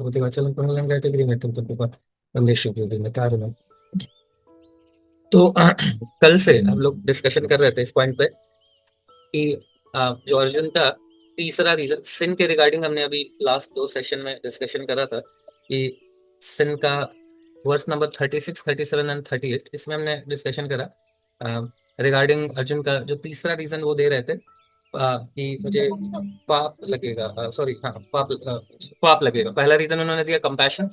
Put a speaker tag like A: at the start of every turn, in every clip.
A: प्रतिभाचलन प्रणलन category में तुम तो संदेश में कार्य में। तो कल से हम लोग डिस्कशन कर रहे थे इस पॉइंट पे कि जो अर्जुन का तीसरा रीजन सिन के रिगार्डिंग हमने अभी लास्ट दो सेशन में डिस्कशन करा था कि सिन का वर्स नंबर 36, 37 एंड 38 इसमें हमने डिस्कशन करा रिगार्डिंग अर्जुन का जो तीसरा रीजन वो दे रहे थे कि मुझे पाप लगेगा, सॉरी हाँ पाप लगेगा। पहला रीजन उन्होंने दिया कंपैशन,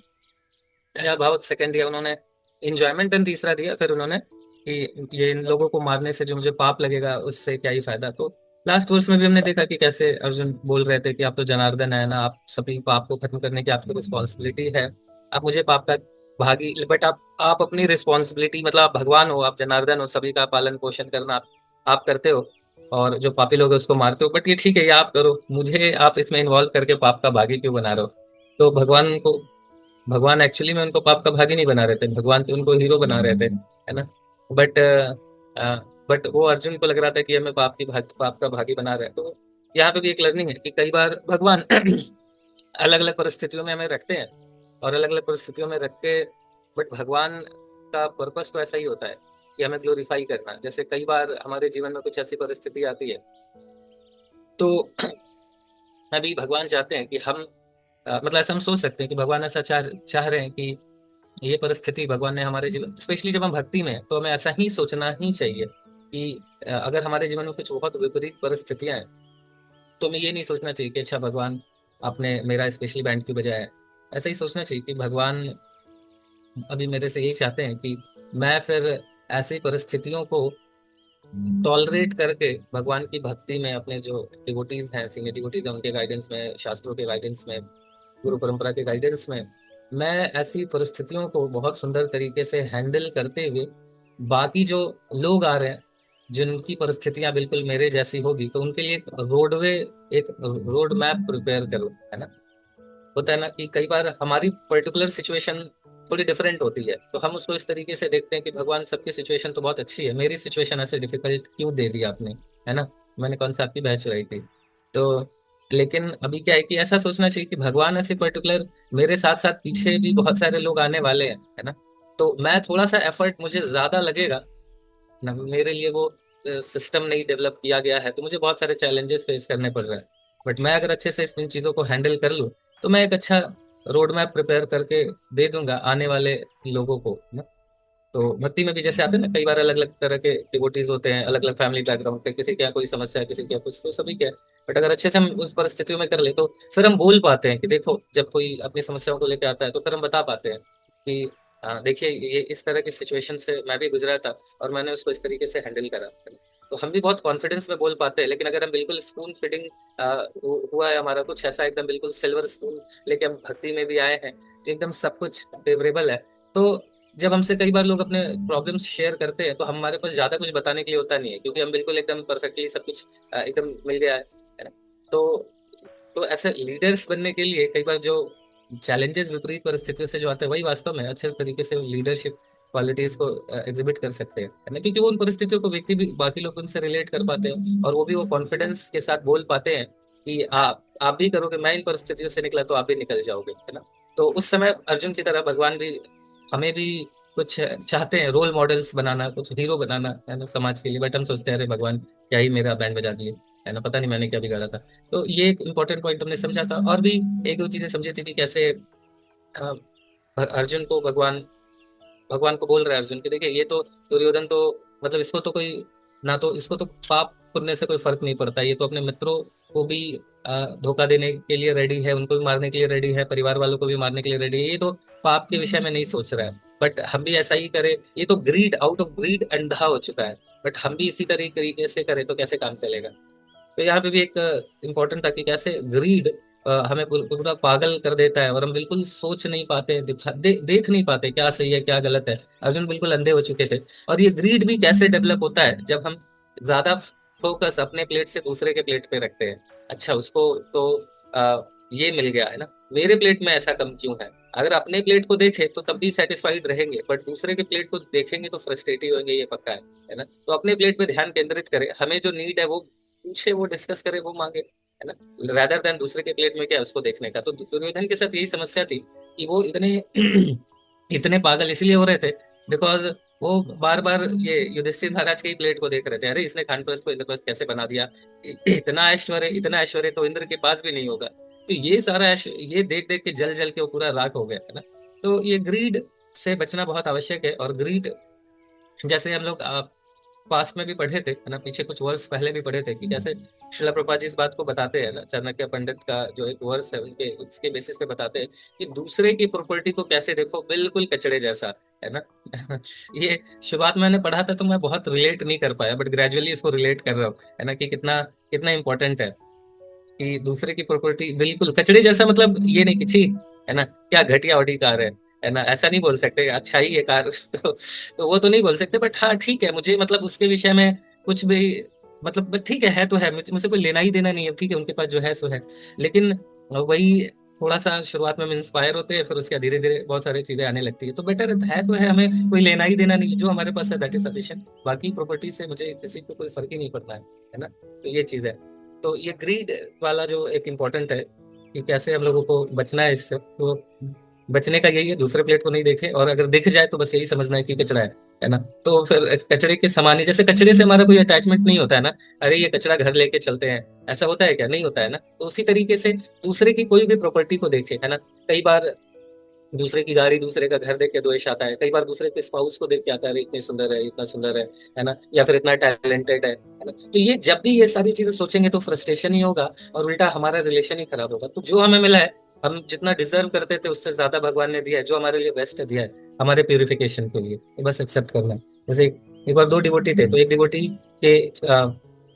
A: दया भाव। सेकंड दिया उन्होंने इंजॉयमेंट, एंड तीसरा दिया फिर उन्होंने कि ये इन लोगों को मारने से जो मुझे पाप लगेगा उससे क्या ही फायदा। तो लास्ट वर्स में भी हमने देखा कि कैसे अर्जुन बोल रहे थे कि आप तो जनार्दन है ना, आप सभी पाप को खत्म करने की आपकी रिस्पॉन्सिबिलिटी है, आप मुझे पाप का भागी, बट आप अपनी रिस्पॉन्सिबिलिटी मतलब आप भगवान हो, आप जनार्दन हो, सभी का पालन पोषण करना आप करते हो, और जो पापी लोग है उसको मारते हो। बट ये ठीक है, ये आप करो, मुझे आप इसमें इन्वॉल्व करके पाप का भागी क्यों बना रहे हो। तो भगवान एक्चुअली में उनको पाप का भागी नहीं बना रहे थे, भगवान तो उनको हीरो बना रहे थे, है ना। बट बट वो अर्जुन को लग रहा था कि हमें पाप का भागी बना रहे हैं। तो यहाँ पे भी एक लर्निंग है कि कई बार भगवान अलग अलग परिस्थितियों में हमें रखते हैं, और अलग अलग परिस्थितियों में रख के, बट भगवान का पर्पस तो ऐसा ही होता है कि हमें ग्लोरीफाई करना। जैसे कई बार हमारे जीवन में कुछ ऐसी परिस्थिति आती है, तो अभी भगवान चाहते हैं कि हम मतलब ऐसा हम सोच सकते हैं कि भगवान ऐसा चाह रहे हैं कि ये परिस्थिति भगवान ने हमारे जीवन, स्पेशली जब हम भक्ति में हैं, तो हमें ऐसा ही सोचना ही चाहिए कि अगर हमारे जीवन में कुछ बहुत विपरीत परिस्थितियां हैं, तो हमें ये नहीं सोचना चाहिए कि अच्छा भगवान आपने मेरा स्पेशली बैंड क्यों बजाया है। ऐसा ही सोचना चाहिए कि भगवान अभी मेरे से यही चाहते हैं कि मैं फिर ऐसी परिस्थितियों को टॉलरेट करके भगवान की भक्ति में, अपने जो डिवोटीज हैं, सीनियर डिवोटीज हैं, उनके गाइडेंस में, शास्त्रों के गाइडेंस में, गुरु परंपरा के गाइडेंस में, मैं ऐसी परिस्थितियों को बहुत सुंदर तरीके से हैंडल करते हुए बाकी जो लोग आ रहे हैं जिनकी परिस्थितियां बिल्कुल मेरे जैसी होगी, तो उनके लिए एक रोड मैप प्रिपेयर करो, है ना। होता है ना कि कई बार हमारी पर्टिकुलर सिचुएशन थोड़ी डिफरेंट होती है, तो हम उसको इस तरीके से देखते हैं कि भगवान सबकी सिचुएशन तो बहुत अच्छी है, मेरी सिचुएशन ऐसे डिफिकल्ट क्यों दे दी आपने, है ना। मैंने कौन सा आपकी बहस चुराई थी। तो लेकिन अभी क्या है कि ऐसा सोचना चाहिए कि भगवान ऐसे पर्टिकुलर, मेरे साथ साथ पीछे भी बहुत सारे लोग आने वाले हैं, है ना। तो मैं थोड़ा सा एफर्ट मुझे ज्यादा लगेगा ना, मेरे लिए वो सिस्टम नहीं डेवलप किया गया है, तो मुझे बहुत सारे चैलेंजेस फेस करने पड़ रहे हैं। बट मैं अगर अच्छे से इन चीज़ों को हैंडल कर लूँ, तो मैं एक अच्छा रोड मैप प्रिपेयर करके दे दूंगा आने वाले लोगों को ना। तो भक्ति में भी जैसे आते हैं ना, कई बार अलग अलग तरह के डिवोटीज होते हैं, अलग अलग फैमिली बैकग्राउंड के, किसी के यहाँ कोई समस्या है, किसी के यहाँ कुछ, तो सभी के। बट अगर अच्छे से हम उस परिस्थितियों में कर ले, तो फिर हम बोल पाते हैं कि देखो, जब कोई अपनी समस्याओं को लेकर आता है, तो फिर हम बता पाते हैं कि देखिए ये इस तरह की सिचुएशन से मैं भी गुजरा था, और मैंने उसको इस तरीके से हैंडल करा। तो हम भी बहुत कॉन्फिडेंस में बोल पाते हैं। लेकिन अगर हम बिल्कुल स्पून फिटिंग हुआ है हमारा कुछ ऐसा, एकदम बिल्कुल सिल्वर स्पून लेके हम भक्ति में भी आए हैं, तो एकदम सब कुछ फेवरेबल है, तो जब हमसे कई बार लोग अपने प्रॉब्लम्स शेयर करते हैं, तो हमारे पास ज्यादा कुछ बताने के लिए होता नहीं है, क्योंकि हम बिल्कुल एकदम परफेक्टली सब कुछ एकदम मिल गया है ना। तो तो ऐसे लीडर्स बनने के लिए कई बार जो चैलेंजेस विपरीत परिस्थितियों से जो आते हैं, वही वास्तव में अच्छे तरीके से लीडरशिप क्वालिटीज को एग्जिबिट कर सकते हैं, है ना। क्योंकि वो उन परिस्थितियों को व्यक्ति भी, बाकी लोग उनसे रिलेट कर पाते हैं, और वो भी वो कॉन्फिडेंस के साथ बोल पाते हैं कि आप भी करोगे, मैं इन परिस्थितियों से निकला तो आप भी निकल जाओगे, है ना। तो उस समय अर्जुन की तरह भगवान भी हमें भी कुछ चाहते हैं, रोल मॉडल्स बनाना, कुछ हीरो बनाना, है ना, समाज के लिए। बट हम सोचते हैं अरे भगवान क्या ही मेरा बैंड बजा दिए, है ना, पता नहीं मैंने क्या बिगाड़ा था। तो ये एक इम्पोर्टेंट पॉइंट हमने समझा था, और भी एक दो चीजें समझी थी कि कैसे अ, अर्जुन को भगवान को बोल रहा है अर्जुन की, देखिए ये तो दुर्योधन तो मतलब इसको तो कोई ना, तो इसको तो पाप पुण्य से कोई फर्क नहीं पड़ता, ये तो अपने मित्रों को भी धोखा देने के लिए रेडी है, उनको भी मारने के लिए रेडी है, परिवार वालों को भी मारने के लिए रेडी है, ये तो पाप के विषय में नहीं सोच रहा है। बट हम भी ऐसा ही करें, ये तो ग्रीड, आउट ऑफ ग्रीड अंधा हो चुका है। बट हम भी इसी तरीके से करें तो कैसे काम चलेगा। तो यहाँ पे भी एक इम्पोर्टेंट था कि कैसे ग्रीड हमें पूरा पागल कर देता है, और हम बिल्कुल सोच नहीं पाते, देख नहीं पाते क्या सही है क्या गलत है। अर्जुन बिल्कुल अंधे हो चुके थे। और ये ग्रीड भी कैसे डेवलप होता है, जब हम ज्यादा फोकस अपने प्लेट से दूसरे के प्लेट पे रखते हैं। अच्छा उसको तो ये मिल गया है ना, मेरे प्लेट में ऐसा कम क्यों है। अगर अपने प्लेट को देखें तो तब भी सेटिस्फाइड रहेंगे, बट दूसरे के प्लेट को देखेंगे तो फ्रस्ट्रेटेड होंगे, ये पक्का है ना। तो अपने प्लेट पे ध्यान केंद्रित करें, हमें जो नीड है वो पूछे, वो डिस्कस करे, वो मांगे, है ना, रादर देन दूसरे के प्लेट में क्या है उसको देखने का। तो दुर्योधन के साथ यही समस्या थी कि वो इतने इतने पागल इसलिए हो रहे थे बिकॉज वो बार बार ये युधिष्ठिर महाराज के ही प्लेट को देख रहे थे, अरे इसने खानप्रस्थ को इंद्रप्रस्थ कैसे बना दिया, इतना ऐश्वर्य तो इंद्र के पास भी नहीं होगा। तो ये सारा ये देख देख के जल जल के वो पूरा राख हो गया था ना। तो ये ग्रीड से बचना बहुत आवश्यक है। और ग्रीड जैसे हम लोग पास्ट में भी पढ़े थे है ना, पीछे कुछ वर्ष पहले भी पढ़े थे कि कैसे श्रीला प्रभुपाद जी इस बात को बताते हैं ना, चाणक्य पंडित का जो एक वर्ष है उनके उसके बेसिस पे बताते हैं कि दूसरे की प्रॉपर्टी को कैसे देखो, बिल्कुल कचड़े जैसा, है ना। ये शुरुआत में मैंने पढ़ा था तो मैं बहुत रिलेट नहीं कर पाया, बट ग्रेजुअली इसको रिलेट कर रहा हूँ, है ना, कि कितना कितना इंपॉर्टेंट है कि दूसरे की प्रॉपर्टी बिल्कुल कचड़े जैसा, मतलब ये नहीं कि छी, है ना, क्या घटिया ऑडी कार है ना, ऐसा नहीं बोल सकते, अच्छा ही है कार। तो वो तो नहीं बोल सकते, बट हाँ ठीक है, मुझे मतलब उसके विषय में कुछ भी मतलब बस ठीक है तो है, मुझे मुझे कोई लेना ही देना नहीं है, ठीक है उनके पास जो है सो है। लेकिन वही थोड़ा सा शुरुआत में हम इंस्पायर होते हैं, फिर उसके धीरे धीरे बहुत सारी चीजें आने लगती है, तो बेटर है तो है, हमें कोई लेना ही देना नहीं है, जो हमारे पास है दैट इज सफिशिएंट, बाकी प्रॉपर्टी से मुझे किसी को कोई फर्क ही नहीं पड़ता है ना। तो ये चीज है। तो ये ग्रीड वाला जो एक इम्पोर्टेंट है कि कैसे हम लोगों को बचना है इससे, तो बचने का यही है, दूसरे प्लेट को नहीं देखे, और अगर दिख जाए तो बस यही समझना है कि कचरा है ना। तो फिर कचरे के समान ही, जैसे कचरे से हमारा कोई अटैचमेंट नहीं होता है ना, अरे ये कचरा घर लेके चलते हैं, ऐसा होता है क्या, नहीं होता है ना। तो उसी तरीके से दूसरे की कोई भी प्रॉपर्टी को देखे, है ना, कई बार दूसरे की गाड़ी दूसरे का घर देख के द्वेष आता है, कई बार दूसरे के स्पाउस को देख के आता है, अरे इतनी सुंदर है, इतना सुंदर है ना, या फिर इतना टैलेंटेड है ना। तो ये जब भी ये सारी चीजें सोचेंगे तो फ्रस्ट्रेशन ही होगा, और उल्टा हमारा रिलेशन ही खराब होगा। तो जो हमें मिला है, हम जितना डिजर्व करते थे उससे ज्यादा भगवान ने दिया है, जो हमारे लिए बेस्ट दिया है हमारे प्यूरिफिकेशन के लिए, तो बस एक्सेप्ट करना है। जैसे एक बार दो डिवोटी थे, तो एक डिवोटी के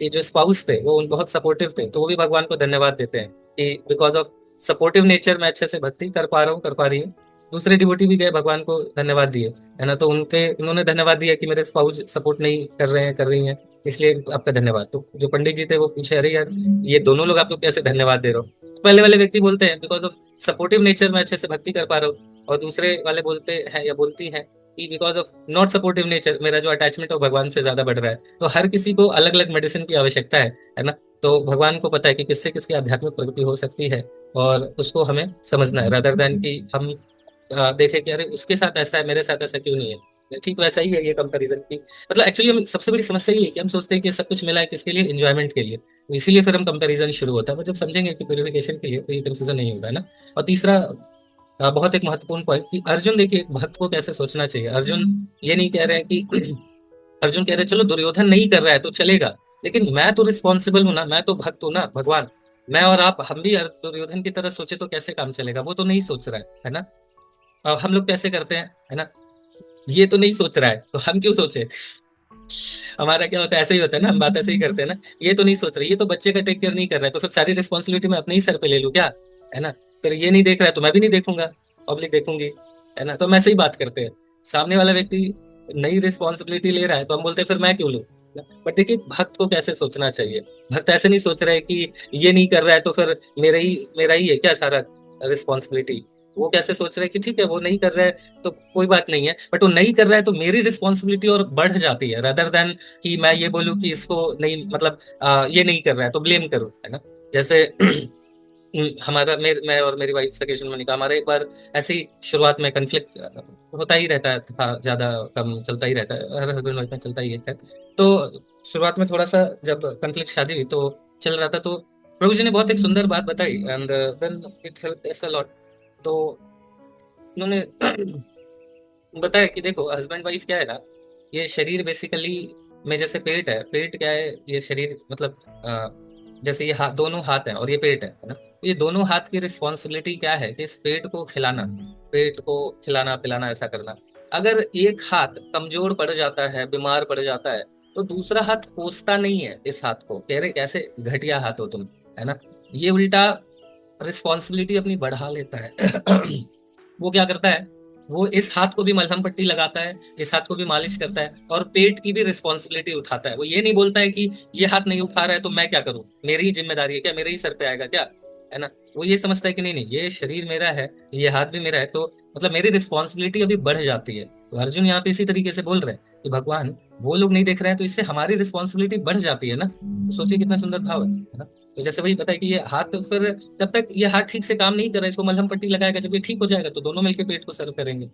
A: ये जो स्पाउस थे वो बहुत सपोर्टिव थे, तो वो भी भगवान को धन्यवाद देते हैं कि बिकॉज ऑफ सपोर्टिव नेचर मैं अच्छे से भक्ति कर पा रहा हूँ, कर पा रही हूँ। दूसरे डिवोटी भी गए भगवान को धन्यवाद दिए, है ना, तो उन्होंने धन्यवाद दिया कि मेरे स्पाउस सपोर्ट नहीं कर रहे हैं, कर रही हैं, इसलिए आपका धन्यवाद। तो जो पंडित जी थे वो पूछे, अरे यार ये दोनों लोग आप लोग कैसे धन्यवाद दे रहे हो। तो पहले वाले व्यक्ति बोलते हैं बिकॉज ऑफ सपोर्टिव नेचर मैं अच्छे से भक्ति कर पा रहा हूँ, और दूसरे वाले बोलते हैं या बोलती हैं कि because of not supportive nature मेरा जो अटैचमेंट है वो भगवान से ज्यादा बढ़ रहा है। तो हर किसी को अलग अलग मेडिसिन की आवश्यकता है ना। तो भगवान को पता है कि किससे किसकी आध्यात्मिक प्रगति हो सकती है, और उसको हमें समझना है, रादर देन कि हम देखे कि अरे उसके साथ ऐसा है मेरे साथ ऐसा क्यों नहीं है। ठीक वैसा ही है ये कंपैरिजन की, मतलब एक्चुअली हम सबसे बड़ी समस्या ये है कि हम सोचते हैं कि सब कुछ मिला है किसके लिए, एंजॉयमेंट के लिए, तो इसीलिए फिर हम कंपैरिजन शुरू होता है। पर जब समझेंगे कि प्यूरिफिकेशन के लिए, तो ये कंफ्यूजन नहीं होगा, है ना। और तीसरा बहुत एक महत्वपूर्ण पॉइंट कि अर्जुन देखिए एक भक्त को कैसे सोचना चाहिए। अर्जुन ये नहीं कह रहे हैं कि अर्जुन कह रहे हैं चलो दुर्योधन नहीं कर रहा है तो चलेगा, लेकिन मैं तो रिस्पॉन्सिबल हूं ना, मैं तो भक्त हूं ना भगवान। मैं और आप हम भी दुर्योधन की तरह सोचे तो कैसे काम चलेगा, वो तो नहीं सोच रहा है ना। अब हम लोग कैसे करते हैं, है ना, ये तो नहीं सोच रहा है तो हम क्यों सोचे। हमारा क्या होता है, ऐसे ही होता है ना, हम बात ऐसे ही करते हैं ना, ये तो नहीं सोच रहा, ये तो बच्चे का टेक केयर नहीं कर रहा है, तो फिर सारी रिस्पॉन्सिबिलिटी मैं अपने ही सर पे ले लूं क्या, है ना। फिर ये नहीं देख रहा है तो मैं भी नहीं देखूंगा, पब्लिक देखूंगी, है ना। तो हम ऐसे ही बात करते हैं, सामने वाला व्यक्ति नई रिस्पॉन्सिबिलिटी ले रहा है तो हम बोलते हैं फिर मैं क्यों लूं। बट देखिए भक्त को कैसे सोचना चाहिए, भक्त ऐसे नहीं सोच रहा है कि ये नहीं कर रहा है तो फिर मेरा ही है क्या सारा रिस्पॉन्सिबिलिटी। वो कैसे सोच रहे हैं कि ठीक है वो नहीं कर रहा है तो कोई बात नहीं है, बट वो नहीं कर रहा है तो मेरी रिस्पॉन्सिबिलिटी और बढ़ जाती है, रदर देन कि मैं ये बोलूं कि इसको नहीं, मतलब ये नहीं कर रहा है तो ब्लेम करूं, है ना। जैसे हमारा मैं और मेरी वाइफ सकेशन में निकाह, हमारा एक बार ऐसे ही शुरुआत में कन्फ्लिक्ट होता ही रहता था, ज्यादा कम चलता ही रहता है, हर हस्बैंड वाइफ में चलता ही है खैर। तो शुरुआत में थोड़ा सा जब कन्फ्लिक्ट शादी हुई तो चल रहा था, तो प्रभु जी ने बहुत एक सुंदर बात बताई, and then it help us a lot. तो उन्होंने बताया कि देखो हस्बैंड वाइफ क्या है ना, ये शरीर बेसिकली में जैसे पेट है, पेट क्या है, ये शरीर मतलब जैसे ये हाथ, दोनों हाथ हैं और ये पेट है ना, ये दोनों हाथ की रिस्पॉन्सिबिलिटी क्या है कि इस पेट को खिलाना, पेट को खिलाना पिलाना ऐसा करना। अगर एक हाथ कमजोर पड़ जाता है, बीमार पड़ जाता है, तो दूसरा हाथ कोसता नहीं है इस हाथ को, कह रहे कैसे घटिया हाथ हो तुम, है ना। ये उल्टा रिस्पॉन्सिबिलिटी अपनी बढ़ा लेता है। वो क्या करता है, वो इस हाथ को भी मलहम पट्टी लगाता है, इस हाथ को भी मालिश करता है, और पेट की भी रिस्पॉन्सिबिलिटी उठाता है। वो ये नहीं बोलता है कि ये हाथ नहीं उठा रहा है तो मैं क्या करूं, मेरी ही जिम्मेदारी है क्या, मेरे ही सर पे आएगा क्या, है ना। वो ये समझता है कि नहीं नहीं ये शरीर मेरा है, ये हाथ भी मेरा है, तो मतलब मेरी रिस्पॉन्सिबिलिटी अभी बढ़ जाती है। तो अर्जुन यहाँ पे इसी तरीके से बोल रहे हैं कि भगवान वो लोग नहीं देख रहे हैं तो इससे हमारी रिस्पॉन्सिबिलिटी बढ़ जाती है ना। तो सोचिए कितना सुंदर भाव है ना। तो जैसे वही पता है कि ये हाथ फिर जब तक ये हाथ ठीक से काम नहीं कर रहा है, इसको मलहम पट्टी लगाएगा, जब ये ठीक हो जाएगा तो दोनों मिलकर पेट को सर्व करेंगे।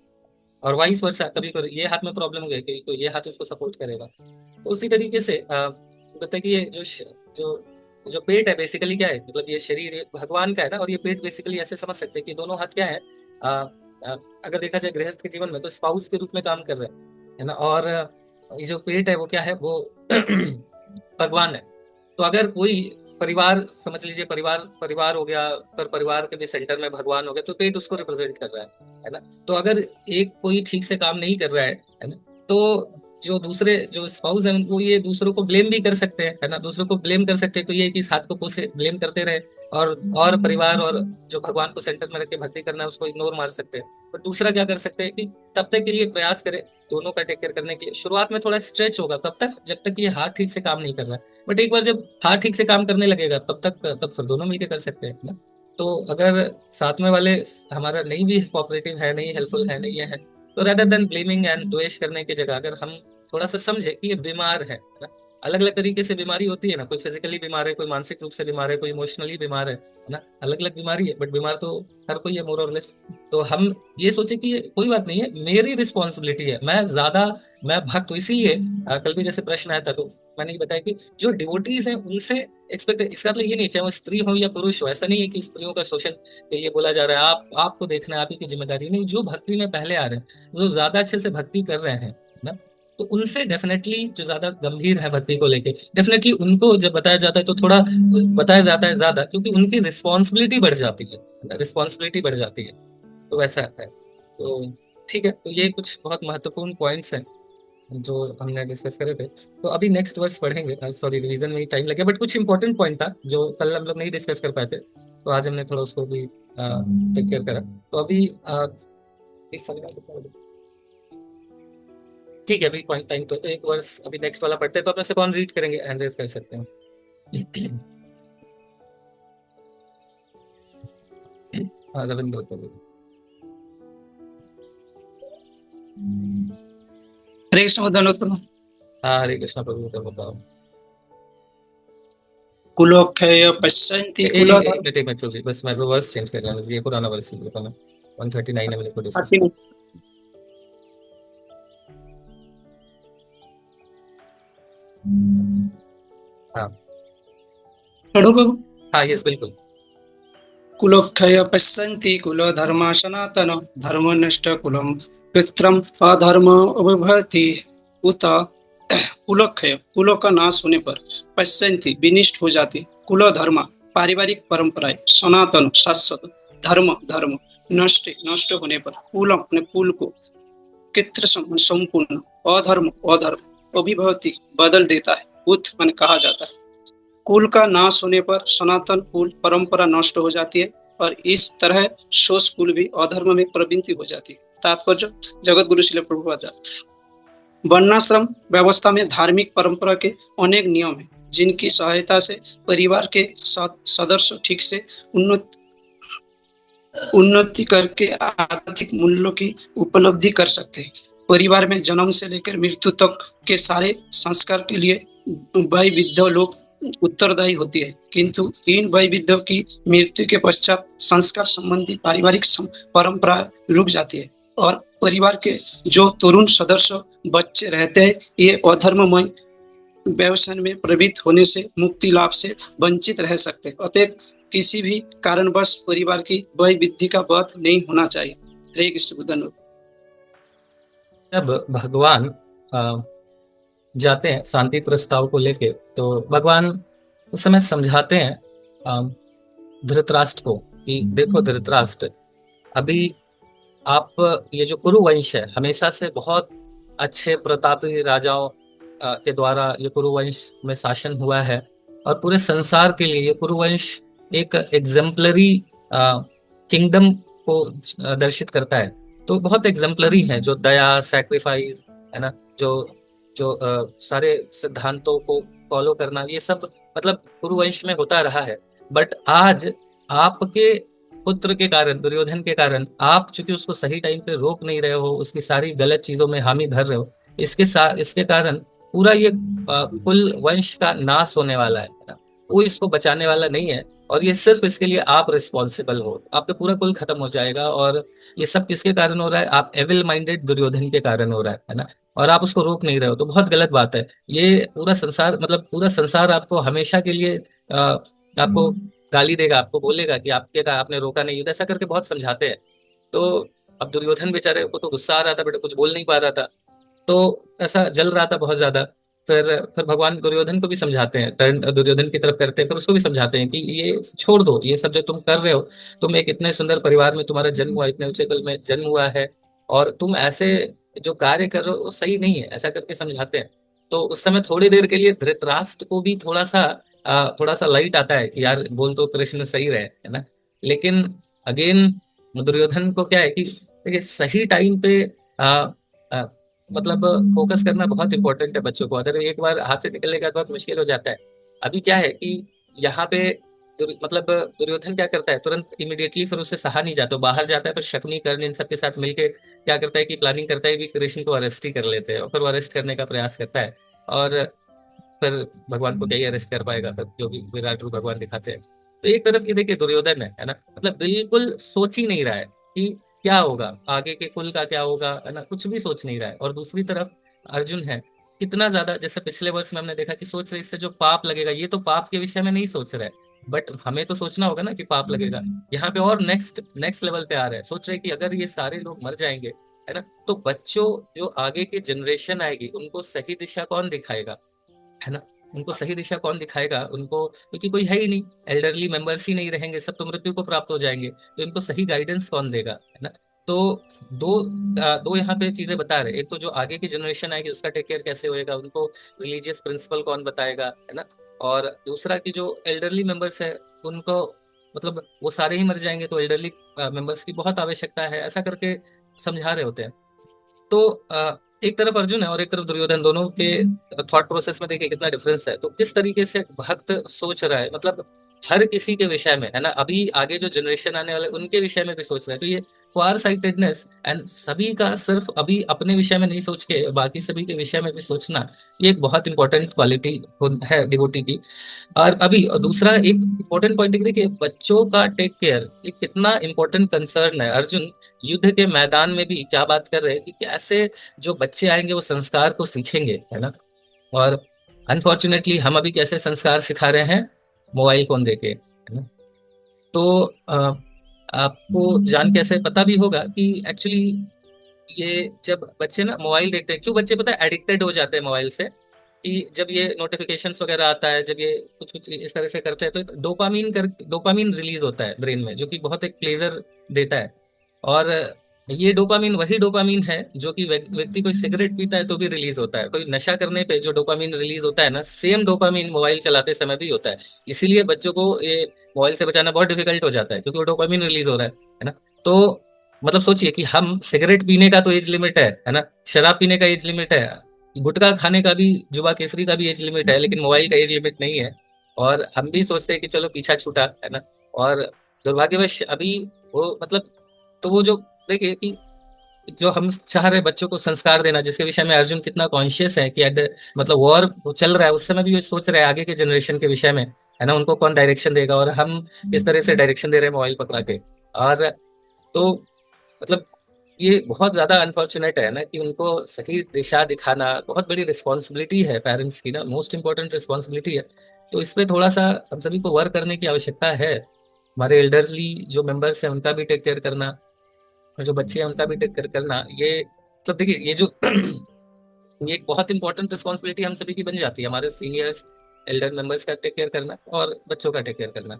A: और वाइस वर्सा, कभी कभी ये हाथ में प्रॉब्लम हो गई तो ये हाथ उसको सपोर्ट करेगा। तो उसी तरीके से बताए कि ये जो जो पेट है बेसिकली क्या है, मतलब ये शरीर ये भगवान का है ना, और ये पेट बेसिकली ऐसे समझ सकते हैं कि दोनों हाथ क्या है, आ, आ, अगर देखा जाए गृहस्थ के जीवन में तो स्पाउस के रूप में काम कर रहे हैं, है ना। और ये जो पेट है वो क्या है, वो भगवान है। तो अगर कोई परिवार समझ लीजिए, परिवार परिवार हो गया, पर परिवार के भी सेंटर में भगवान हो गया, तो पेट उसको रिप्रेजेंट कर रहा है ना। तो अगर एक कोई ठीक से काम नहीं कर रहा है ना, तो जो दूसरे जो स्पाउस है वो ये दूसरों को ब्लेम भी कर सकते हैं, है ना, दूसरों को ब्लेम कर सकते हैं, तो ये कि इस हाथ को से ब्लेम करते रहे, और परिवार और जो भगवान को सेंटर में रख के भक्ति करना है उसको इग्नोर मार सकते हैं। पर दूसरा क्या कर सकते हैं कि तब तक के लिए प्रयास करें दोनों का टेक केयर करने के लिए। शुरुआत में थोड़ा स्ट्रेच होगा तब तक जब तक ये हाथ ठीक से काम नहीं कर रहा है, बट एक बार जब हाथ ठीक से काम करने लगेगा तब फिर दोनों मिलकर कर सकते हैं ना। तो अगर साथ में वाले हमारा नहीं भी कोऑपरेटिव है, नहीं हेल्पफुल है, नहीं ये है, तो रेदर देन ब्लेमिंग एंड द्वेष करने की जगह अगर हम थोड़ा सा समझे कि ये बीमार है ना। अलग अलग तरीके से बीमारी होती है ना, कोई फिजिकली बीमार है, कोई मानसिक रूप से बीमार है, कोई इमोशनली बीमार है ना। अलग अलग बीमारी है, बट बीमार तो हर कोई है मोर और लेस। तो हम ये सोचे कि ये कोई बात नहीं है, मेरी रिस्पॉन्सिबिलिटी है, मैं भक्त हूँ इसीलिए। कल भी जैसे प्रश्न आया था तो मैंने ये बताया कि जो डिवोटीज हैं उनसे एक्सपेक्ट, इसका मतलब ये नहीं चाहे वो स्त्री हो या पुरुष हो, ऐसा नहीं है कि स्त्रियों का शोषण के लिए बोला जा रहा है, आप आपको देखना है, आप ही की जिम्मेदारी नहीं। जो भक्ति में पहले आ रहे हैं, जो ज्यादा अच्छे से भक्ति कर रहे हैं ना, तो उनसे डेफिनेटली जो ज्यादा गंभीर है भक्ति को लेके, डेफिनेटली उनको जब बताया जाता है तो थोड़ा बताया जाता है ज्यादा, क्योंकि उनकी रिस्पॉन्सिबिलिटी बढ़ जाती है, रिस्पॉन्सिबिलिटी बढ़ जाती है। तो वैसा है। तो ठीक है, तो ये कुछ बहुत महत्वपूर्ण पॉइंट्स हैं जो हमने डिस्कस करे थे। तो अभी नेक्स्ट वर्स पढ़ेंगे, सॉरी रिवीजन में ही टाइम लगे, बट कुछ इंपॉर्टेंट पॉइंट था जो कल हम लोग नहीं डिस्कस कर पाए थे, तो आज हमने थोड़ा उसको भी टेक केयर करा। तो अभी इस समय ठीक है, अभी पॉइंट टाइम तो एक वर्स अभी नेक्स्ट वाला पढ़ते हैं, तो अपने से कौन रीड करेंगे, हैंड रेज कर सकते हैं। हाँ रविंद्र को।
B: हरे कृष्ण वदनोत्तम
A: हाँ हरे कृष्णा प्रभु का बताओ।
B: कुलोक्षय पश्यन्ति
A: एक
B: कुलधर्म
A: मिनट एक मिनट जी, बस मैं वर्स चेंज कर रहा हूँ, ये पुराना वर्स है, 139 है, मेरे को डिस्कस
B: अति
A: हाँ
B: पढ़ो बाबू।
A: हाँ यस बिल्कुल।
B: कुलोक्षय पश्यन्ति कुलधर्म सनातन धर्म नष्ट कुलम पित्रम अधर्म अभिभवति उत कुलोक्षय कुलों का नाश होने पर पश्यन्ति विनिष्ट हो जाती कुल धर्म पारिवारिक परंपराएं सनातन शाश्वत धर्म धर्म नष्ट नष्ट होने पर कुल अपने कुल को कित्र संपूर्ण अधर्म अधर्म अभिभवती बदल देता है। उत मन कहा जाता है। कुल का नाश होने पर सनातन कुल परंपरा नष्ट हो जाती है और इस तरह शोष कुल भी अधर्म में प्रवृत्ति हो जाती है। तात्पर्य जगत गुरु श्रील प्रभुपाद। वर्णाश्रम व्यवस्था में धार्मिक परंपरा के अनेक नियम हैं जिनकी सहायता से परिवार के सदस्य ठीक से उन्नति करके आर्थिक मूल्यों की उपलब्धि कर सकते हैं। परिवार में जन्म से लेकर मृत्यु तक के सारे संस्कार के लिए वैविध्य लोग उत्तरदायी होती है, किंतु इन वैविध्यों की मृत्यु के पश्चात संस्कार संबंधी पारिवारिक परंपरा रुक जाती है और परिवार के जो तरुण सदस्य बच्चे रहते हैं ये अधर्ममय व्यवसाय में प्रवृत्त होने से मुक्ति लाभ से वंचित रह सकते हैं। अतएव किसी भी कारणवश परिवार की वैविध्य का वध नहीं होना चाहिए। हरे कृष्ण बुद्धन।
A: जब भगवान जाते हैं शांति प्रस्ताव को लेके, तो भगवान उस समय समझाते हैं धृतराष्ट्र को कि देखो धृतराष्ट्र, अभी आप ये जो कुरु वंश है हमेशा से बहुत अच्छे प्रतापी राजाओं के द्वारा ये कुरु वंश में शासन हुआ है, और पूरे संसार के लिए ये कुरु वंश एक एग्जेम्पलरी किंगडम को दर्शित करता है। तो बहुत एग्जेम्पलरी है, जो दया, सैक्रिफाइस, है ना, जो जो सारे सिद्धांतों को फॉलो करना, ये सब मतलब कुरु वंश में होता रहा है। बट आज आपके पुत्र के कारण, दुर्योधन के कारण, आप चूंकि उसको सही टाइम पे रोक नहीं रहे हो, उसकी सारी गलत चीजों में हामी भर रहे हो, इसके कारण पूरा ये कुल वंश का नाश होने वाला है ना। कोई इसको बचाने वाला नहीं है, और ये सिर्फ इसके लिए आप रिस्पॉन्सिबल हो। आपका पूरा कुल खत्म हो जाएगा। और ये सब किसके कारण हो रहा है? आप एविल माइंडेड दुर्योधन के कारण हो रहा है ना। और आप उसको रोक नहीं रहे हो, तो बहुत गलत बात है। ये पूरा संसार, मतलब पूरा संसार आपको हमेशा के लिए आपको गाली देगा, आपको बोलेगा कि आपने रोका नहीं, ऐसा करके बहुत समझाते हैं। तो अब दुर्योधन बेचारे को तो गुस्सा आ रहा था, बेटा कुछ बोल नहीं पा रहा था, तो ऐसा जल रहा था बहुत ज्यादा। फिर भगवान दुर्योधन को भी समझाते हैं, टर्न दुर्योधन की तरफ करते हैं, फिर उसको भी समझाते हैं कि ये छोड़ दो, ये सब जो तुम कर रहे हो। तुम एक इतने सुंदर परिवार में तुम्हारा जन्म हुआ, इतने ऊंचे कुल में जन्म हुआ है, और तुम ऐसे जो कार्य कर रहे हो वो सही नहीं है, ऐसा करके समझाते हैं। तो उस समय थोड़ी देर के लिए धृतराष्ट्र को भी थोड़ा सा लाइट आता है कि यार बोल तो कृष्ण सही रहे, है ना। लेकिन अगेन दुर्योधन को क्या है कि देखिए सही टाइम पे आ, आ, मतलब फोकस करना बहुत इंपॉर्टेंट है बच्चों को। अगर एक बार हाथ से निकलने के बाद बहुत मुश्किल हो जाता है। अभी क्या है कि यहाँ पे मतलब दुर्योधन क्या करता है, तुरंत इमिडिएटली फिर उसे सहा नहीं जाता, बाहर जाता है, फिर शकुनी कर्ण इन सबके साथ मिलके क्या करता है कि प्लानिंग करता है कि कृष्ण को अरेस्ट ही कर लेते हैं, और फिर वो अरेस्ट करने का प्रयास करता है। और फिर भगवान को क्या ही अरेस्ट कर पाएगा, फिर जो भी विराट रूप भगवान दिखाते हैं। तो एक तरफ ये देखिए दुर्योधन है ना, मतलब बिल्कुल सोच ही नहीं रहा है कि क्या होगा, आगे के कुल का क्या होगा, है ना, कुछ भी सोच नहीं रहा है। और दूसरी तरफ अर्जुन है, कितना ज्यादा, जैसे पिछले वर्ष में हमने देखा कि सोच रहे इससे जो पाप लगेगा, ये तो पाप के विषय में नहीं सोच रहे, बट हमें तो सोचना होगा ना कि पाप लगेगा। यहाँ पे और नेक्स्ट नेक्स्ट लेवल पे आ रहा है, सोच रहे कि अगर ये सारे लोग मर जाएंगे, है ना, तो बच्चों, जो आगे की जनरेशन आएगी, उनको सही दिशा कौन दिखाएगा, है ना। उनको सही दिशा कौन दिखाएगा उनको, क्योंकि कोई है ही नहीं, एल्डरली मेंबर्स ही नहीं रहेंगे, सब तो मृत्यु को प्राप्त हो जाएंगे, तो इनको सही गाइडेंस कौन देगा, है ना। तो दो दो यहाँ पे चीजें बता रहे, एक तो जो आगे की जनरेशन आएगी उसका टेक केयर कैसे होएगा, उनको रिलीजियस प्रिंसिपल कौन बताएगा, है ना। और दूसरा कि जो एल्डरली मेंबर्स है उनको, मतलब वो सारे ही मर जाएंगे, तो एल्डरली मेंबर्स की बहुत आवश्यकता है, ऐसा करके समझा रहे होते हैं। तो एक तरफ अर्जुन है और एक तरफ दुर्योधन, दोनों के थॉट प्रोसेस में देखिए कितना डिफरेंस है। तो किस तरीके से भक्त सोच रहा है, मतलब हर किसी के विषय में, है ना, अभी आगे जो जनरेशन आने वाले उनके विषय में भी सोच रहा है। तो ये फार साइटेडनेस एंड सभी का सिर्फ अभी अपने विषय में नहीं सोच के बाकी सभी के विषय में भी सोचना, ये एक बहुत इंपॉर्टेंट क्वालिटी है डिवोटी की। और अभी और दूसरा एक इम्पोर्टेंट पॉइंट देखिए, बच्चों का टेक केयर एक कितना इम्पोर्टेंट कंसर्न है। अर्जुन युद्ध के मैदान में भी क्या बात कर रहे हैं कि कैसे जो बच्चे आएंगे वो संस्कार को सीखेंगे, है ना। और अनफॉर्चुनेटली हम अभी कैसे संस्कार सिखा रहे हैं, मोबाइल फोन देके, है ना। तो आपको जान कैसे पता भी होगा कि एक्चुअली ये जब बच्चे ना मोबाइल देखते हैं, क्यों बच्चे पता है एडिक्टेड हो जाते हैं मोबाइल से, कि जब ये नोटिफिकेशंस वगैरह आता है, जब ये कुछ कुछ इस तरह से करते हैं, तो डोपामीन रिलीज होता है ब्रेन में, जो कि बहुत एक प्लेजर देता है। और ये डोपामीन वही डोपामीन है जो कि व्यक्ति कोई सिगरेट पीता है तो भी रिलीज होता है, कोई नशा करने पे जो डोपामीन रिलीज होता है ना, सेम डोपामीन मोबाइल चलाते समय भी होता है। इसीलिए बच्चों को ये मोबाइल से बचाना बहुत डिफिकल्ट हो जाता है, क्योंकि वो डोपामीन रिलीज हो रहा है ना। तो मतलब सोचिए कि हम सिगरेट पीने का तो एज लिमिट है ना, शराब पीने का एज लिमिट है, गुटखा खाने का भी, जुबा केसरी का भी एज लिमिट है, लेकिन मोबाइल का एज लिमिट नहीं है। और हम भी सोचते हैं कि चलो पीछा छूटा, है ना। और दुर्भाग्यवश अभी वो मतलब, तो वो जो देखिए कि जो हम चाह रहे बच्चों को संस्कार देना, जिसके विषय में अर्जुन कितना कॉन्शियस है कि मतलब वॉर चल रहा है उस समय भी ये सोच रहे हैं आगे के जनरेशन के विषय में, है ना, उनको कौन डायरेक्शन देगा, और हम किस तरह से डायरेक्शन दे रहे हैं मोबाइल पकड़ा के। और तो मतलब ये बहुत ज्यादा अनफॉर्चुनेट है ना कि उनको सही दिशा दिखाना बहुत बड़ी रिस्पॉन्सिबिलिटी है, पेरेंट्स की ना मोस्ट इंपॉर्टेंट रिस्पॉन्सिबिलिटी है। तो इस पे थोड़ा सा हम सभी को वर्क करने की आवश्यकता है। हमारे एल्डरली जो मेंबर्स हैं उनका भी टेक केयर करना, और जो बच्चे हैं उनका भी टेक केयर करना, ये मतलब देखिए ये जो ये एक बहुत इंपॉर्टेंट रिस्पॉन्सिबिलिटी हम सभी की बन जाती है, हमारे सीनियर्स एल्डर मेंबर्स का टेक केयर करना और बच्चों का टेक केयर करना।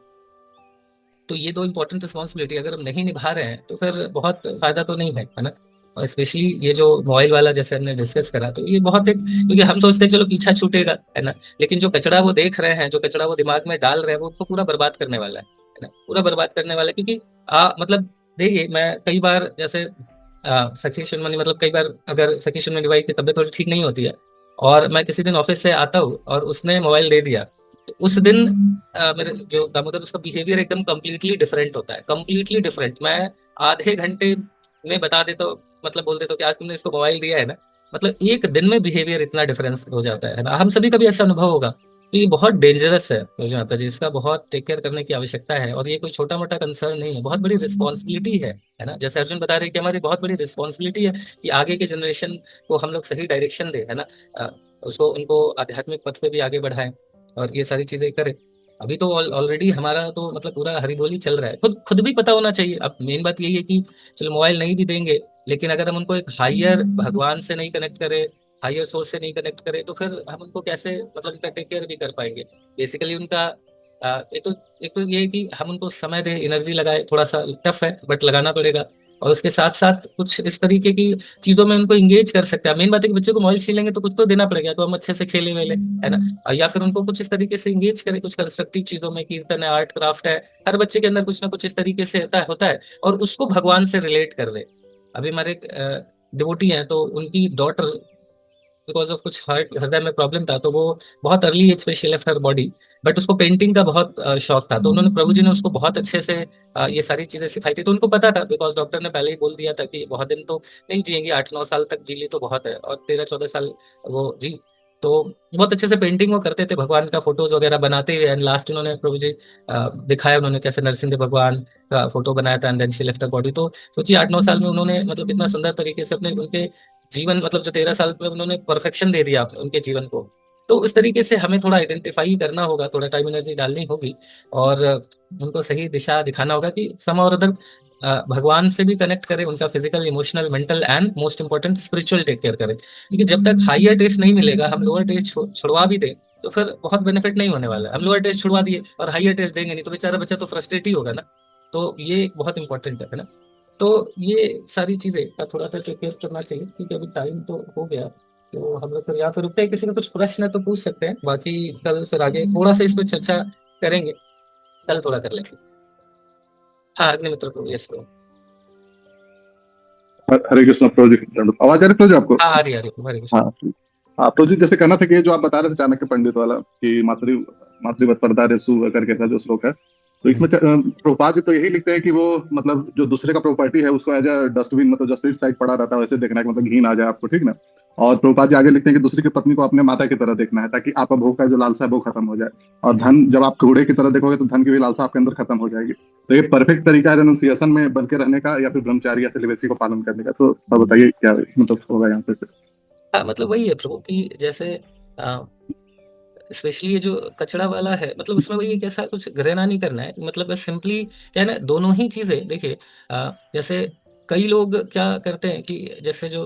A: तो ये दो इंपॉर्टेंट रिस्पॉन्सिबिलिटी अगर हम नहीं निभा रहे हैं तो फिर बहुत फायदा तो नहीं है ना। और स्पेशली ये जो मोबाइल वाला जैसे हमने डिस्कस करा, तो ये बहुत एक, क्योंकि हम सोचते हैं चलो पीछा छूटेगा, है ना, लेकिन जो कचरा वो देख रहे हैं, जो कचरा वो दिमाग में डाल रहे हैं, वो उनको पूरा बर्बाद करने वाला है ना, पूरा बर्बाद करने वाला है। क्योंकि मतलब देखिए मैं कई बार जैसे सखी शुनमनी, मतलब कई बार अगर सखी शुनमनी बाई की तबीयत थोड़ी ठीक नहीं होती है, और मैं किसी दिन ऑफिस से आता हूँ और उसने मोबाइल दे दिया, तो उस दिन मेरे जो दामोदर, उसका बिहेवियर एकदम कंप्लीटली डिफरेंट होता है, कंप्लीटली डिफरेंट। मैं आधे घंटे में बता देता हूँ, मतलब बोल देता हूँ कि आज तुमने इसको मोबाइल दिया है ना, मतलब एक दिन में बिहेवियर इतना डिफरेंस हो जाता है ना। हम सभी का भी ऐसा अनुभव होगा तो ये बहुत डेंजरस है माता जी, इसका बहुत टेक केयर करने की आवश्यकता है, और ये कोई छोटा मोटा कंसर्न नहीं है, बहुत बड़ी रिस्पॉन्सिबिलिटी है ना। जैसे अर्जुन बता रहे हैं कि हमारी बहुत बड़ी रिस्पॉन्सिबिलिटी है कि आगे के जनरेशन को हम लोग सही डायरेक्शन दे, है ना। उसको उनको आध्यात्मिक पथ पे भी आगे बढ़ाएं और ये सारी चीजें करें। अभी तो ऑलरेडी हमारा तो मतलब पूरा हरिबोली चल रहा है, खुद खुद भी पता होना चाहिए। अब मेन बात यही है कि चलो मोबाइल नहीं भी देंगे, लेकिन अगर हम उनको एक हायर भगवान से नहीं कनेक्ट करें, हायर सोर्स से नहीं कनेक्ट करें, तो फिर हम उनको कैसे मतलब उनका टेक केयर भी कर पाएंगे। बेसिकली उनका एक तो ये है कि हम उनको समय दें, एनर्जी लगाए, थोड़ा सा टफ है बट लगाना पड़ेगा। और उसके साथ साथ कुछ इस तरीके की चीजों में उनको इंगेज कर सकते हैं। मेन बात है कि बच्चे को मोबाइल छीन लेंगे तो कुछ तो देना पड़ेगा, तो हम अच्छे से खेले वेले, है ना। और या फिर उनको कुछ इस तरीके से इंगेज करें कुछ कंस्ट्रक्टिव चीजों में, कीर्तन है, आर्ट क्राफ्ट है, हर बच्चे के अंदर कुछ ना कुछ इस तरीके से होता है, और उसको भगवान से रिलेट कर दे। अभी हमारे डिवोटी हैं, तो उनकी डॉटर बिकॉज ऑफ कुछ हार्ट हृदय में प्रॉब्लम था, तो वो बहुत अर्ली एज पे she left her body. But उसको पेंटिंग का बहुत शौक था, तो उन्होंने प्रभु जी ने उसको बहुत अच्छे से ये सारी चीजें सिखाई थी। तो उनको पता था, बिकॉज डॉक्टर ने पहले ही बोल दिया था कि बहुत दिन तो नहीं जिएंगी, 8-9 साल तक जी ली तो बहुत है, और 13-14 साल वो जी। तो बहुत अच्छे से पेंटिंग वो करते थे, भगवान का फोटोज वगैरह बनाते हुए। एंड लास्ट उन्होंने प्रभु जी दिखाया उन्होंने कैसे नरसिंह देव भगवान का फोटो बनाया था, and then she left her body. तो सोचिए 8-9 साल में उन्होंने मतलब कितना सुंदर तरीके से अपने उनके जीवन, मतलब जो 13 साल में उन्होंने परफेक्शन दे दिया उनके जीवन को। तो इस तरीके से हमें थोड़ा आइडेंटिफाई करना होगा, थोड़ा टाइम एनर्जी डालनी होगी, और उनको सही दिशा दिखाना होगा कि सम और अदर भगवान से भी कनेक्ट करें, उनका physical, emotional, mental and most important spiritual take care करें। क्योंकि जब तक हाइयर टेस्ट नहीं मिलेगा, हम लोअर टेस्ट छुड़वा भी दें तो फिर बहुत बेनिफिट नहीं होने वाला है। हम लोअर टेस्ट छुड़वा दिए और हाइयर टेस्ट देंगे नहीं, तो बेचारा बच्चा तो फ्रस्ट्रेट ही होगा ना। तो ये एक बहुत इंपॉर्टेंट है ना। तो ये सारी चीजें का थोड़ा सा चेक करना चाहिए, क्योंकि अभी टाइम तो हो गया। तो हम लोग फिर यहाँ पे रुकते हैं, किसी में कुछ प्रश्न है तो पूछ सकते हैं, बाकी कल फिर आगे थोड़ा सा इस पर चर्चा करेंगे, कल थोड़ा कर लेंगे। हाँ, अग्निमित्र को यस करो।
C: हरे कृष्ण प्रभु जी। आवाज आ रही है प्रभु जी आपको?
A: हाँ, आ रही हमारे कुछ।
C: हाँ। हाँ प्रभु जी, जैसे कहना था कि ये जो आप बता रहे थे चाणक्य पंडित वाला कि मातृवत परदारेसु करके था जो श्लोक है, तो इसमें प्रभुपाद जी तो यही लिखते हैं कि वो मतलब जो दूसरे का प्रॉपर्टी है उसको एज अ डस्टबिन, मतलब जस्ट इट साइड पड़ा रहता है वैसे देखना है कि मतलब घिन आ जाए आपको, ठीक ना। और प्रभुपाद जी आगे लिखते हैं कि दूसरी की पत्नी को अपने माता की तरह देखना है, ताकि आपका भोग का जो लालसा है वो खत्म हो जाए। और धन जब आप कूड़े की तरह देखोगे तो धन की भी लालसा आपके अंदर खत्म हो जाएगी। तो ये परफेक्ट तरीका है रेनुंसिएशन में बन के रहने का, या फिर ब्रह्मचारी या सिलिबेसी को पालन करने का। तो आप बताइए क्या मतलब होगा यहाँ पे?
A: हाँ, मतलब वही है प्रभु की जैसे स्पेशली ये जो कचड़ा वाला है, मतलब उसमें वही है कि ऐसा कुछ घृणा नहीं करना है, मतलब बस सिंपली क्या है ना, दोनों ही चीजें देखिए। जैसे कई लोग क्या करते हैं कि जैसे जो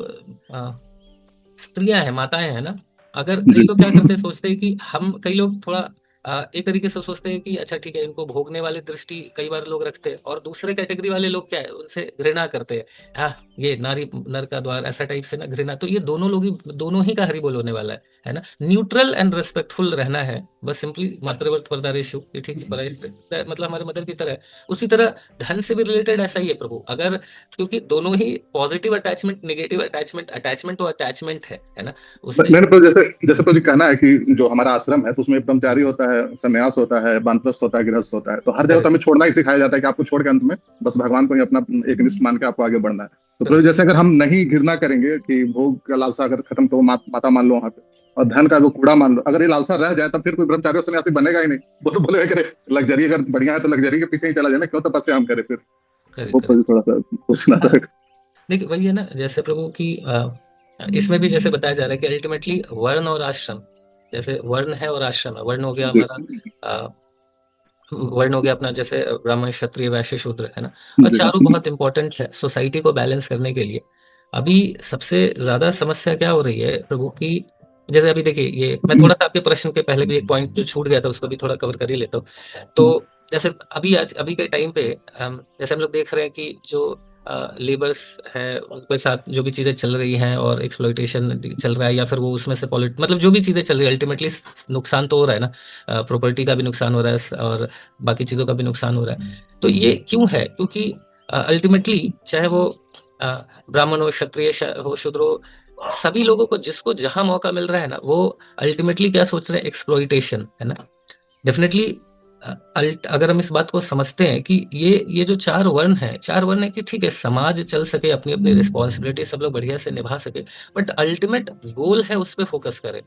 A: स्त्रियां हैं, माताएं हैं ना, अगर कई
C: जी।
A: लोग क्या करते हैं, सोचते हैं कि हम, कई लोग थोड़ा एक तरीके से सोचते हैं कि अच्छा ठीक है, इनको भोगने वाली दृष्टि कई बार लोग रखते हैं, और दूसरे कैटेगरी वाले लोग क्या है, उनसे घृणा करते हैं। ये नारी नर का द्वार, ऐसा टाइप से ना घृणा। तो ये दोनों ही का हरि बोल होने वाला है ना। न्यूट्रल एंड रेस्पेक्टफुल रहना है, बस सिंपली मातृवर्त वरदारेषु, ये ठीक मतलब हमारे मदर की तरह है। उसी तरह धन से भी रिलेटेड ऐसा ही है प्रभु, अगर, क्योंकि दोनों ही positive attachment, negative attachment, attachment तो अटैचमेंट है ना। उससे
C: मैंने तो जैसे जैसे तो जी कहना है कि जो हमारा आश्रम है तो उसमें ब्रह्मचारी होता है, संन्यास होता है, वानप्रस्थ होता है, गृहस्थ होता है। तो हर जगह तो
A: करेक्ट,
C: हमें छोड़ना ही सिखाया जाता है कि आपको छोड़ के अंत में बस भगवान को ही अपना एक निष्ठ मान के आपको आगे बढ़ना है। तो प्रभु,
A: करेक्ट,
C: जैसे अगर हम नहीं घृणा करेंगे कि भोग का लालसा अगर खत्म, तो वो माता मान लो वहां पे, और धन का वो कूड़ा मान लो, अगर ये लालसा रह जाए तब फिर कोई ब्रह्मचारी और सन्यासी बनेगा ही नहीं। वो तो बोले करे लग्जरी अगर बढ़िया है तो लग्जरी के पीछे ही चला जाए ना, क्यों तपस्या हम करें फिर।
A: करेक्ट,
C: वो
A: करेक्ट।
C: थोड़ा सा पूछना
A: हाँ,
C: था।
A: देखिए वही है ना, जैसे प्रभु की इसमें भी जैसे बताया जा रहा है कि अल्टीमेटली वर्ण और आश्रम, जैसे वर्ण है और आश्रम है। वर्ण हो गया
C: जी।
A: हमारा, अ, वर्ण हो गया अपना जैसे ब्राह्मण, क्षत्रिय, वैश्य, शूद्र, है ना। और
C: जी।
A: चारों बहुत इंपॉर्टेंट है सोसाइटी को बैलेंस करने के लिए। अभी सबसे ज्यादा समस्या क्या हो रही है प्रभु की, जैसे अभी देखिए, ये मैं थोड़ा सा आपके प्रश्न के पहले भी एक पॉइंट जो छूट गया था उसको भी थोड़ा कवर कर ही लेता हूँ। तो जैसे अभी के टाइम पे जैसे हम लोग देख रहे हैं कि जो लेबर्स है उनके साथ जो भी चीजें चल रही हैं, और एक्सप्लॉइटेशन चल रहा है, या फिर वो उसमें से मतलब जो भी चीजें चल रही है, अल्टीमेटली नुकसान तो हो रहा है ना। प्रॉपर्टी का भी नुकसान हो रहा है, और बाकी चीजों का भी नुकसान हो रहा है। तो ये क्यों है? क्योंकि अल्टीमेटली चाहे वो अ, ब्राह्मण हो, क्षत्रिय हो, शूद्र हो, सभी लोगों को जिसको जहां मौका मिल रहा है ना, वो अल्टीमेटली क्या सोच रहे हैं, एक्सप्लॉइटेशन, है ना। डेफिनेटली अगर हम इस बात को समझते हैं कि ये जो चार वर्ण है कि ठीक है, समाज चल सके, अपनी अपनी रिस्पॉन्सिबिलिटी सब लोग बढ़िया से निभा सके, बट अल्टीमेट गोल है उस पर फोकस करें।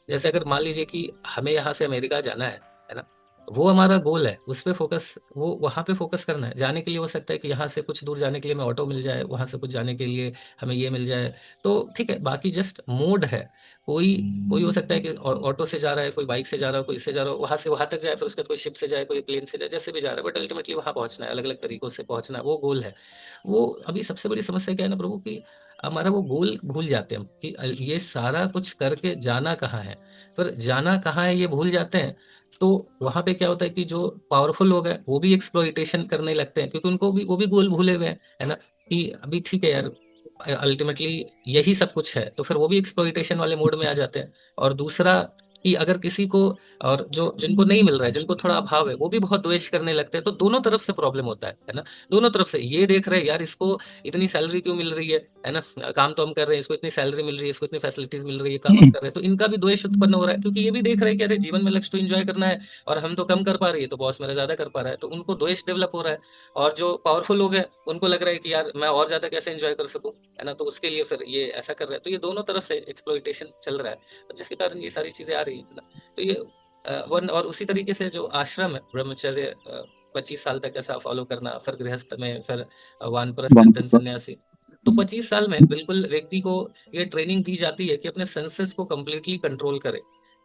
A: जैसे अगर मान लीजिए कि हमें यहाँ से अमेरिका जाना है ना, वो हमारा गोल है, उस पे फोकस, वो वहाँ पे फोकस करना है। जाने के लिए हो सकता है कि यहाँ से कुछ दूर जाने के लिए हमें ऑटो मिल जाए, वहाँ से कुछ जाने के लिए हमें ये मिल जाए, तो ठीक है, बाकी जस्ट मोड है। कोई कोई हो सकता है कि ऑटो से जा रहा है, कोई बाइक से जा रहा है, कोई इससे जा रहा है, वहाँ से वहाँ तक जाए, फिर उसके बाद कोई शिप से जाए, कोई प्लेन से जाए, जैसे भी जा रहा है, बट अल्टीमेटली वहाँ पहुँचना है, अलग अलग तरीकों से पहुँचना है, वो गोल है। वो अभी सबसे बड़ी समस्या क्या है ना प्रभु, कि हमारा वो गोल भूल जाते हैं हम, कि ये सारा कुछ करके जाना कहाँ है, फिर जाना कहाँ है ये भूल जाते हैं। तो वहां पे क्या होता है कि जो पावरफुल लोग हैं वो भी एक्सप्लॉइटेशन करने लगते हैं, क्योंकि उनको भी, वो भी गोल भूले हुए हैं, है ना, कि अभी ठीक है यार, अल्टीमेटली यही सब कुछ है, तो फिर वो भी एक्सप्लॉइटेशन वाले मोड में आ जाते हैं। और दूसरा, कि अगर किसी को, और जो जिनको नहीं मिल रहा है, जिनको थोड़ा अभाव है, वो भी बहुत द्वेष करने लगते हैं। तो दोनों तरफ से प्रॉब्लम होता है ना। दोनों तरफ से ये देख रहे हैं यार, इसको इतनी सैलरी क्यों मिल रही है ना, काम तो हम कर रहे हैं, इसको इतनी सैलरी मिल रही है, इसको इतनी फैसिलिटीज मिल रही है, काम हम कर रहे हैं, तो इनका भी द्वेष उत्पन्न हो रहा है, क्योंकि ये भी देख रहे हैं कि अरे जीवन में लक्ष्य तो एंजॉय करना है, और हम तो कम कर पा रही है, तो बॉस मेरा ज्यादा कर पा रहा है, तो उनको द्वेष डेवलप हो रहा है। और जो पावरफुल लोग हैं उनको लग रहा है कि यार मैं और ज्यादा कैसे एंजॉय कर सकूं, है ना, तो उसके लिए फिर ये ऐसा कर रहा है। तो ये दोनों तरफ से एक्सप्लॉइटेशन चल रहा है, जिसके कारण ये सारी चीजें आ रही है ना। तो ये वन, और उसी तरीके से जो आश्रम है, ब्रह्मचर्य 25 साल तक ऐसा फॉलो करना, फिर गृहस्थ में, फिर वानप्रस्थ,
C: वन
A: एंड देन सन्यासी। तो 25 साल में बिल्कुल व्यक्ति को ये ट्रेनिंग दी जाती है कि अपने सेंसेस को कंप्लीटली कंट्रोल करे।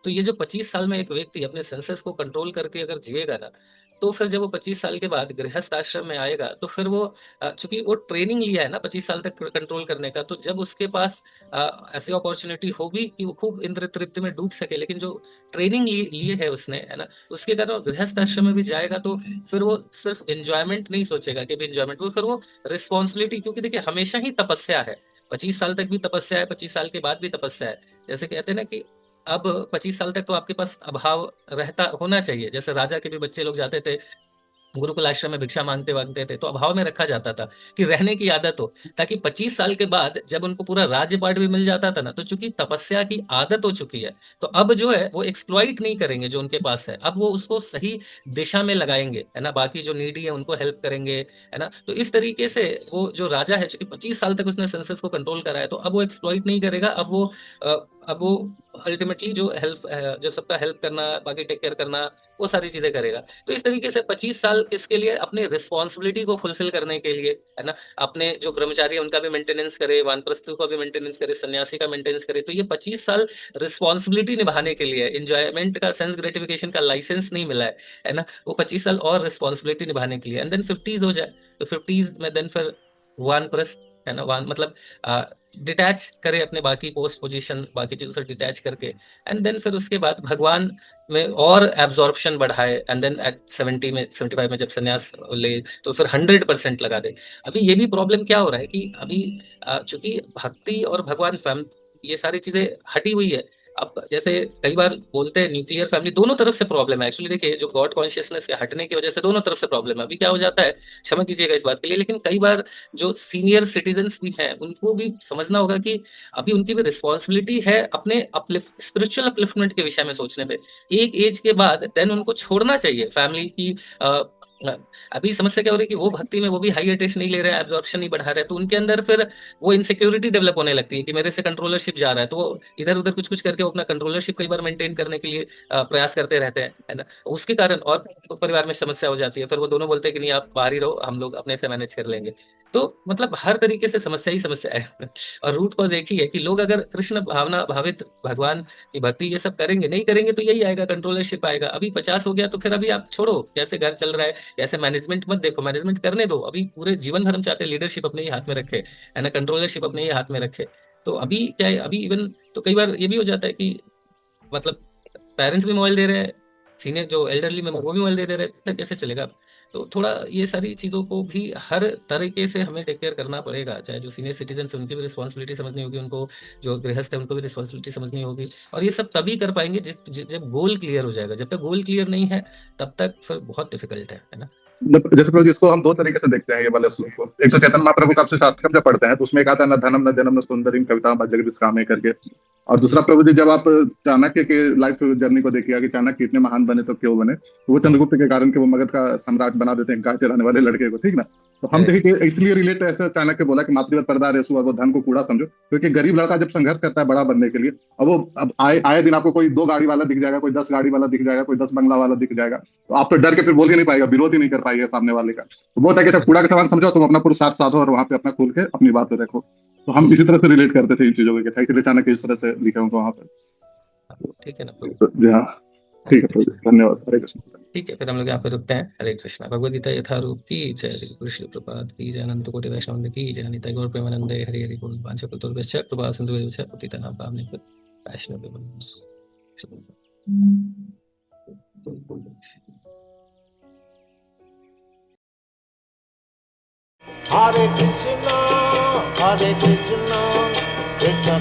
A: तो ये जो 25 साल में एक व्यक्ति अपने सेंसेस को कंट्रोल करके अगर जिएगा ना, तो फिर जब वो 25 साल के बाद गृहस्थ आश्रम में आएगा, तो फिर वो चूंकि वो ट्रेनिंग लिया है ना 25 साल तक कंट्रोल करने का, तो जब उसके पास ऐसी अपॉर्चुनिटी होगी कि वो खूब इंद्र तृप्ति में डूब सके, लेकिन जो ट्रेनिंग लिए है उसने, है ना, उसके कारण वो गृहस्थ आश्रम में भी जाएगा, तो फिर वो सिर्फ एंजॉयमेंट नहीं सोचेगा कि भी एंजॉयमेंट, वो फिर वो रिस्पॉन्सिबिलिटी, क्योंकि देखिए हमेशा ही तपस्या है, 25 साल तक भी तपस्या है, 25 साल के बाद भी तपस्या है। जैसे कहते हैं ना कि अब 25 साल तक तो आपके पास अभाव रहता होना चाहिए, जैसे राजा के भी बच्चे लोग जाते थे गुरुकुल आश्रम में भिक्षा मांगते वांगते थे, तो अभाव में रखा जाता था कि रहने की आदत हो, ताकि 25 साल के बाद जब उनको पूरा राज्यपाट भी मिल जाता था ना, तो चूंकि तपस्या की आदत हो चुकी है, तो अब जो है वो एक्सप्लॉइट नहीं करेंगे जो उनके पास है, अब वो उसको सही दिशा में लगाएंगे, है ना, बाकी जो नीडी है उनको हेल्प करेंगे, है ना। तो इस तरीके से वो जो राजा है, चूंकि 25 साल तक उसने सेंसस को कंट्रोल करा है, तो अब वो एक्सप्लॉइट नहीं करेगा, अब वो अल्टीमेटली जो हेल्प, जो सबका हेल्प करना, बाकी टेक केयर करना, वो सारी चीजें करेगा। तो इस तरीके से 25 साल इसके लिए अपने रिस्पॉन्सिबिलिटी को फुलफिल करने के लिए, है ना, अपने जो ब्रह्मचारी है उनका भी मेंटेनेंस करे, वानप्रस्थ का भी मेंटेनेंस करे, सन्यासी का मेंटेनेंस करे, तो ये 25 साल रिस्पॉन्सिबिलिटी निभाने के लिए, एंजॉयमेंट का, सेंस ग्रेटिफिकेशन का लाइसेंस नहीं मिला है ना, वो 25 साल और रिस्पॉन्सिबिलिटी निभाने के लिए, एंड देन 50s हो जाए, तो 50s में देन फिर वानप्रस्थ, है ना, वान मतलब डिटैच करे अपने बाकी पोस्ट पोजीशन, बाकी चीजों से डिटैच करके, एंड देन फिर उसके बाद भगवान में और एब्जॉर्प्शन बढ़ाए, एंड देन एट 70 में, 75 में जब संन्यास ले, तो फिर 100% लगा दे। अभी ये भी प्रॉब्लम क्या हो रहा है कि अभी चूंकि भक्ति और भगवान फैम, ये सारी चीजें हटी हुई है। अब जैसे कई बार बोलते हैं न्यूक्लियर फैमिली, दोनों तरफ से प्रॉब्लम है एक्चुअली। देखिए जो गॉड कॉन्शियसनेस के हटने की वजह से दोनों तरफ से प्रॉब्लम है। अभी क्या हो जाता है, क्षमा कीजिएगा इस बात के लिए, लेकिन कई बार जो सीनियर सिटीजन्स भी हैं उनको भी समझना होगा कि अभी उनकी भी रिस्पॉन्सिबिलिटी है अपने अपलिफ्ट, स्पिरिचुअल अपलिफ्टमेंट के विषय में सोचने पे। एक एज के बाद देन उनको छोड़ना चाहिए फैमिली की। अ, अभी समस्या क्या हो रही है कि वो भक्ति में वो भी हाई अटेंशन नहीं ले रहे हैं, एब्जॉर्प्शन नहीं बढ़ा रहे हैं, तो उनके अंदर फिर वो इनसिक्योरिटी डेवलप होने लगती है कि मेरे से कंट्रोलरशिप जा रहा है, तो वो इधर उधर कुछ कुछ करके वो अपना कंट्रोलरशिप कई बार मेंटेन करने के लिए प्रयास करते रहते हैं, है ना। उसके कारण और परिवार में समस्या हो जाती है, फिर वो दोनों बोलते हैं कि नहीं आप बाहर ही रहो, हम लोग अपने से मैनेज कर लेंगे। तो मतलब हर तरीके से समस्या ही समस्या है। और रूट कॉज एक ही है कि लोग अगर कृष्ण भावना भावित भगवान की भक्ति ये सब करेंगे, नहीं करेंगे तो यही आएगा, कंट्रोलरशिप आएगा। अभी 50 हो गया तो फिर अभी आप छोड़ो, कैसे घर चल रहा है, कैसे मैनेजमेंट मत देखो, मैनेजमेंट करने दो। अभी पूरे जीवन भर हम चाहते हैं लीडरशिप अपने ही हाथ में रखे, है ना, कंट्रोलरशिप अपने ही हाथ में रखे। तो अभी क्या है, अभी इवन तो कई बार ये भी हो जाता है कि मतलब पेरेंट्स भी मोबाइल दे रहे हैं, सीनियर जो एल्डरली मेंबर वो भी मोबाइल दे रहे हैं, तो कैसे चलेगा। तो थोड़ा ये सारी चीज़ों को भी हर तरीके से हमें टेक केयर करना पड़ेगा, चाहे जो सीनियर सिटीजन है उनकी भी रिस्पॉन्सिबिलिटी समझनी होगी, उनको जो गृहस्थ है उनको भी रिस्पॉन्सिबिलिटी समझनी होगी। और ये सब तभी कर पाएंगे जब गोल क्लियर हो जाएगा। जब तक गोल क्लियर नहीं है तब तक फिर बहुत डिफिकल्ट है ना।
C: जैसे प्रभु जी, इसको हम दो तरीके से देखते हैं ये वाले श्लोक को। एक तो चैतन्य महाप्रभु का आपसे शास्त्रम जब पढ़ते हैं तो उसमें एक आता है न धनम न जन्म न सुंदरी कविता जगदीश कामे करके। और दूसरा प्रभु जी, जब आप चाणक्य के लाइफ जर्नी को देखिएगा कि चाणक्य इतने महान बने तो क्यों बने, तो वो चंद्रगुप्त के कारण के वो मगध का सम्राट बना देते हैं, गाय चराने वाले लड़के को, ठीक ना। तो हम
A: Correct.
C: देखिए इसलिए रिलेट ऐसे चाणक्य बोला कि मातृवत परदा रेसु, वो धन को कूड़ा समझो, क्योंकि गरीब लड़का जब संघर्ष करता है बड़ा बनने के लिए, अब आए आए दिन आपको कोई 2 गाड़ी वाला दिख जाएगा, कोई 10 गाड़ी वाला दिख जाएगा, कोई 10 बंगला वाला दिख जाएगा, तो आप तो डर के फिर बोल ही नहीं पाएगा, विरोध ही नहीं कर पाएगा सामने वाले का। तो वो होता है कि जब कूड़ा का सामान समझो, तुम अपना पुरुषार्थ साधो और वहां पे अपना खोल के अपनी बात रखो। तो हम इसी तरह से रिलेट करते थे इन चीजों को, इसलिए चाणक्य इस तरह से लिखे होंगे वहां पे।
A: ठीक है ना प्रभु?
C: तो जी हाँ,
A: हरे
C: ठीक है प्रभु,
A: कृष्णा।
C: धन्यवाद, हरे कृष्ण।
A: ठीक है, फिर हम लोग यहाँ पे रुकते हैं। हरे कृष्णा। भगवद गीता यथारूप की जय। श्री गुरु श्री प्रपाद की जय। अनंत कोटि वैष्णव की जय। निताई गौर प्रेमानंदे हरि हरि बोल। वाञ्छाकल्पतरुभ्यश्च कृपा सिन्धुभ्यश्च पतितानां पावनेभ्यो वैष्णवेभ्यो नमः।
D: Hare Krishna, Krishna